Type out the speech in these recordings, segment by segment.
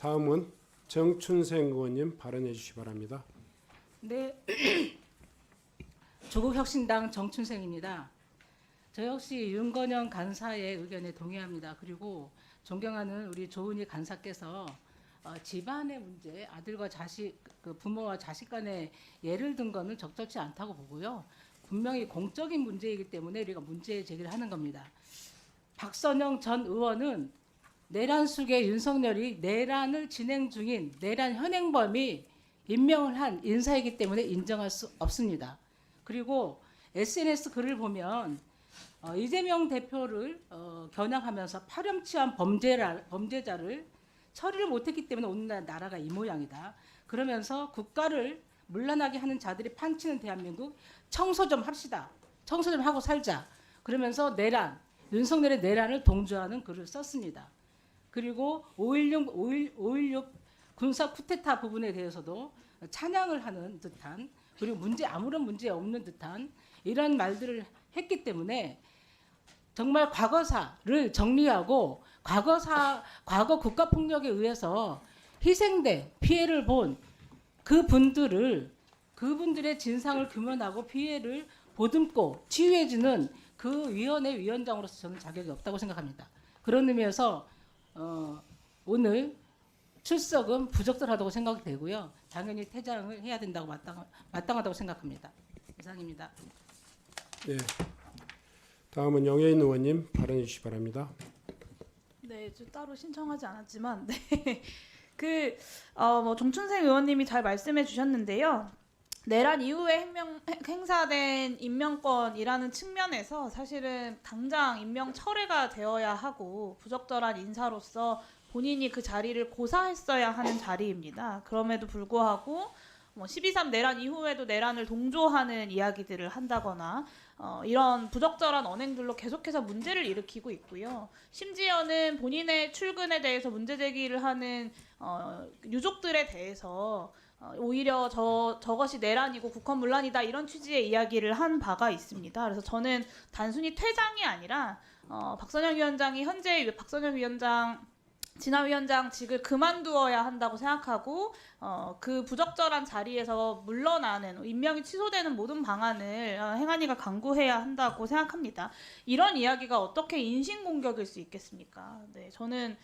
다음은 정춘생 의원님 발언해 주시기 바랍니다. 네, 조국혁신당 정춘생입니다. 저 역시 윤건영 간사의 의견에 동의합니다. 그리고 존경하는 우리 조은희 간사께서 집안의 문제, 아들과 자식, 그 부모와 자식 간의 예를 든 거는 적절치 않다고 보고요. 분명히 공적인 문제이기 때문에 우리가 문제 제기를 하는 겁니다. 박선영 전 의원은 내란 속에 윤석열이 내란을 진행 중인 내란 현행범이 임명을 한 인사이기 때문에 인정할 수 없습니다. 그리고 SNS 글을 보면 이재명 대표를 겨냥하면서 파렴치한 범죄자를 처리를 못했기 때문에 오늘 나라가 이 모양이다. 그러면서 국가를 문란하게 하는 자들이 판치는 대한민국 청소 좀 합시다. 청소 좀 하고 살자. 그러면서 윤석열의 내란을 동조하는 글을 썼습니다. 그리고 5.16 군사 쿠데타 부분에 대해서도 찬양을 하는 듯한, 그리고 아무런 문제 없는 듯한 이런 말들을 했기 때문에 정말 과거사를 정리하고 과거 국가폭력에 의해서 희생된 피해를 본 그분들의 진상을 규명하고 피해를 보듬고 치유해주는 그 위원회 위원장으로서 저는 자격이 없다고 생각합니다. 그런 의미에서 오늘 출석은 부적절하다고 생각이 되고요. 당연히 퇴장을 해야 된다고 마땅하다고 생각합니다. 이상입니다. 네, 다음은 영예인 의원님 발언해 주시기 바랍니다. 네, 저 따로 신청하지 않았지만 네. 정춘생 의원님이 잘 말씀해 주셨는데요. 내란 이후에 행사된 임명권이라는 측면에서 사실은 당장 임명 철회가 되어야 하고 부적절한 인사로서 본인이 그 자리를 고사했어야 하는 자리입니다. 그럼에도 불구하고 12.3 내란 이후에도 내란을 동조하는 이야기들을 한다거나 이런 부적절한 언행들로 계속해서 문제를 일으키고 있고요. 심지어는 본인의 출근에 대해서 문제 제기를 하는 유족들에 대해서 오히려 저것이 내란이고 국헌문란이다 이런 취지의 이야기를 한 바가 있습니다. 그래서 저는 단순히 퇴장이 아니라 박선영 위원장이 현재 박선영 위원장 진화위원장직을 그만두어야 한다고 생각하고 그 부적절한 자리에서 물러나는 임명이 취소되는 모든 방안을 행안위가 강구해야 한다고 생각합니다. 이런 이야기가 어떻게 인신공격일 수 있겠습니까? 네, 저는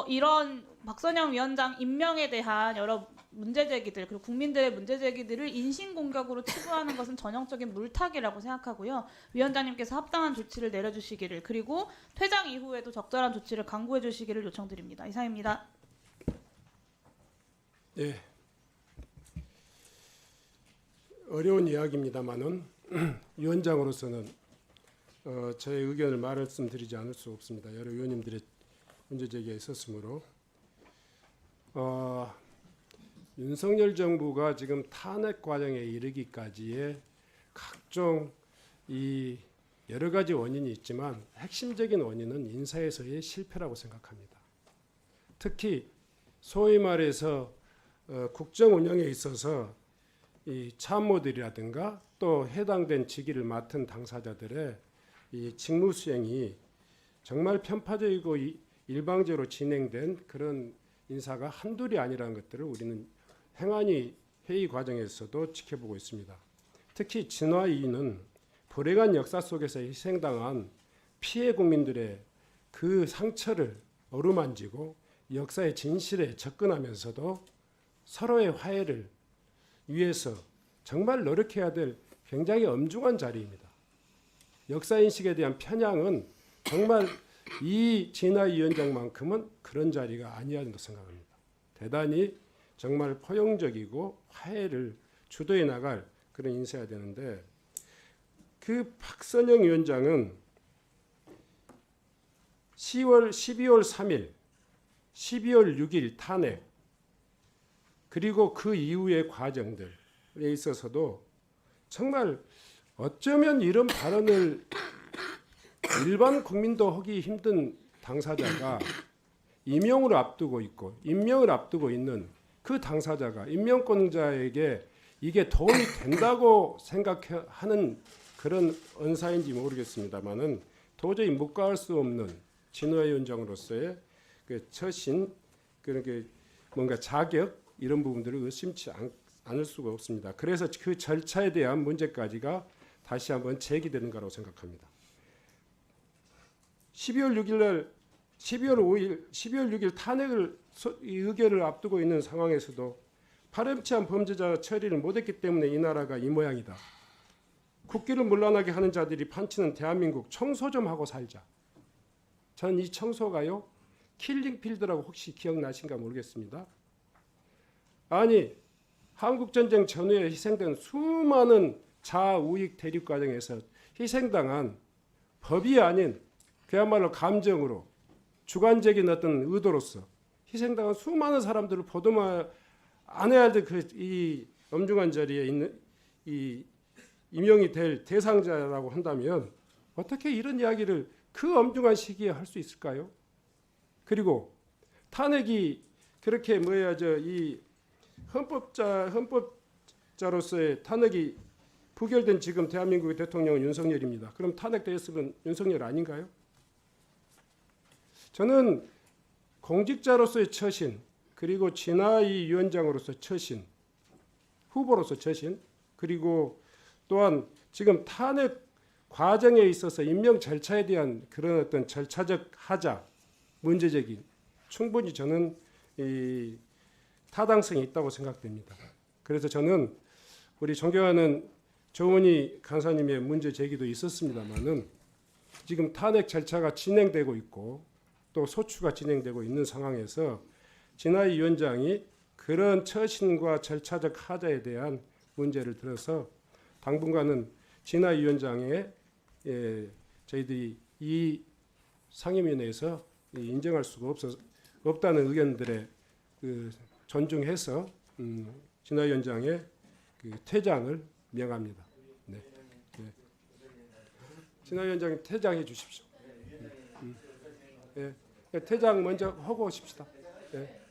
이런 박선영 위원장 임명에 대한 여러 문제제기들 그리고 국민들의 문제제기들을 인신공격으로 치부하는 것은 전형적인 물타기라고 생각하고요. 위원장님께서 합당한 조치를 내려주시기를 그리고 퇴장 이후에도 적절한 조치를 강구해 주시기를 요청드립니다. 이상입니다. 네, 어려운 이야기입니다만은 위원장으로서는 저의 의견을 말씀드리지 않을 수 없습니다. 여러 의원님들의 문제제기가 있었으므로 윤석열 정부가 지금 탄핵 과정에 이르기까지의 각종 이 여러 가지 원인이 있지만 핵심적인 원인은 인사에서의 실패라고 생각합니다. 특히 소위 말해서 국정 운영에 있어서 이 참모들이라든가 또 해당된 직위를 맡은 당사자들의 이 직무 수행이 정말 편파적이고 일방적으로 진행된 그런 인사가 한둘이 아니라는 것들을 우리는 행안위 회의 과정에서도 지켜보고 있습니다. 특히 진화위는 불행한 역사 속에서 희생당한 피해 국민들의 그 상처를 어루만지고 역사의 진실에 접근하면서도 서로의 화해를 위해서 정말 노력해야 될 굉장히 엄중한 자리입니다. 역사인식에 대한 편향은 정말 이 진화위원장만큼은 그런 자리가 아니어야 된다고 생각합니다. 대단히 정말 포용적이고 화해를 주도해 나갈 그런 인사여야 되는데 그 박선영 위원장은 12월 3일, 12월 6일 탄핵 그리고 그 이후의 과정들에 있어서도 정말 어쩌면 이런 발언을 일반 국민도 하기 힘든 당사자가 임명을 앞두고 있고 임명을 앞두고 있는 그 당사자가 임명권자에게 이게 도움이 된다고 생각하는 그런 언사인지 모르겠습니다만은 도저히 묵과할 수 없는 진화위원장으로서의 그 처신 그렇게 뭔가 자격 이런 부분들을 의심치 않을 수가 없습니다. 그래서 그 절차에 대한 문제까지가 다시 한번 제기되는 거라고 생각합니다. 12월 6일 탄핵을 이 의결을 앞두고 있는 상황에서도 파렴치한 범죄자 처리를 못했기 때문에 이 나라가 이 모양이다. 국기를 문란하게 하는 자들이 판치는 대한민국 청소 좀 하고 살자. 전 이 청소가요 킬링필드라고 혹시 기억나신가 모르겠습니다. 아니 한국전쟁 전후에 희생된 수많은 자우익 대립 과정에서 희생당한 법이 아닌 그야말로 감정으로 주관적인 어떤 의도로서 희생당한 수많은 사람들을 보도만 안 해야 될 이 엄중한 자리에 있는 이 임용이 될 대상자라고 한다면 어떻게 이런 이야기를 그 엄중한 시기에 할 수 있을까요? 그리고 탄핵이 그렇게 이 헌법자로서의 탄핵이 부결된 지금 대한민국의 대통령은 윤석열입니다. 그럼 탄핵되었으면 윤석열 아닌가요? 저는 공직자로서의 처신, 그리고 진화의 위원장으로서 처신, 후보로서 처신, 그리고 또한 지금 탄핵 과정에 있어서 임명 절차에 대한 그런 어떤 절차적 하자, 문제제기 충분히 저는 이 타당성이 있다고 생각됩니다. 그래서 저는 우리 존경하는 조은희 간사님의 문제 제기도 있었습니다만은 지금 탄핵 절차가 진행되고 있고 또 소추가 진행되고 있는 상황에서 진화의 위원장이 그런 처신과 절차적 하자에 대한 문제를 들어서 당분간은 진화의 위원장의 저희들이 이 상임위원회에서 인정할 수가 없다는 의견들에 존중해서 진화 위원장의 퇴장을 명합니다. 네. 네. 진화 위원장님 퇴장해 주십시오. 네. 퇴장 먼저 하고 오십시다. 네.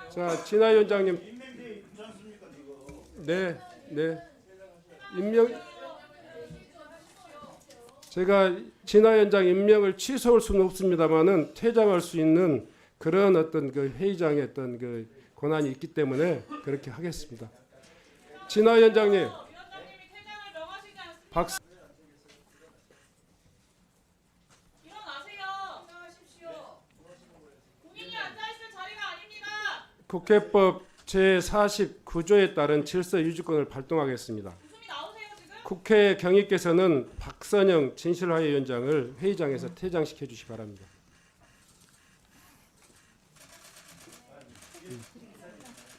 자, 진화 위원장님. 네, 네. 제가 진화 위원장 임명을 취소할 수는 없습니다만은 퇴장할 수 있는 그런 어떤 그 회의장의 어떤 그 권한이 있기 때문에 그렇게 하겠습니다. 진화 위원장님. 박수. 국회법 제49조에 따른 질서 유지권을 발동하겠습니다. 국회 경위께서는 박선영 진실화해위원장을 회의장에서 퇴장시켜 주시기 바랍니다.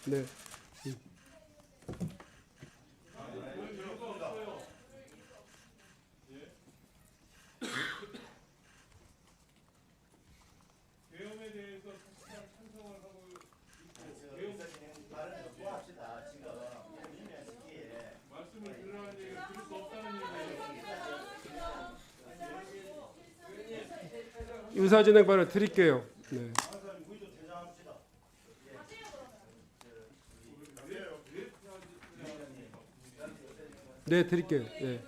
네. 의사진행 발언 드릴게요. 네. 네, 드릴게요. 네.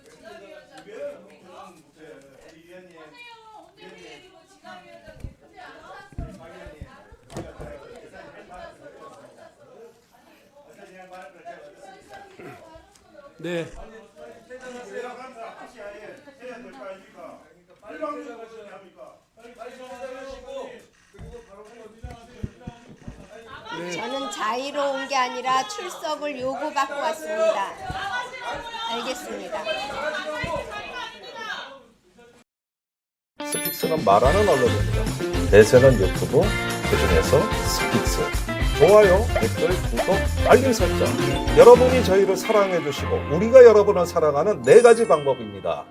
네. 저는 자의로운 게 아니라 출석을 요구받고 왔습니다. 알겠습니다. 스픽스는 말하는 언론입니다. 대세는 유튜브, 그중에서 스픽스. 좋아요, 댓글, 구독, 알림 설정. 여러분이 저희를 사랑해 주시고 우리가 여러분을 사랑하는 4가지 방법입니다.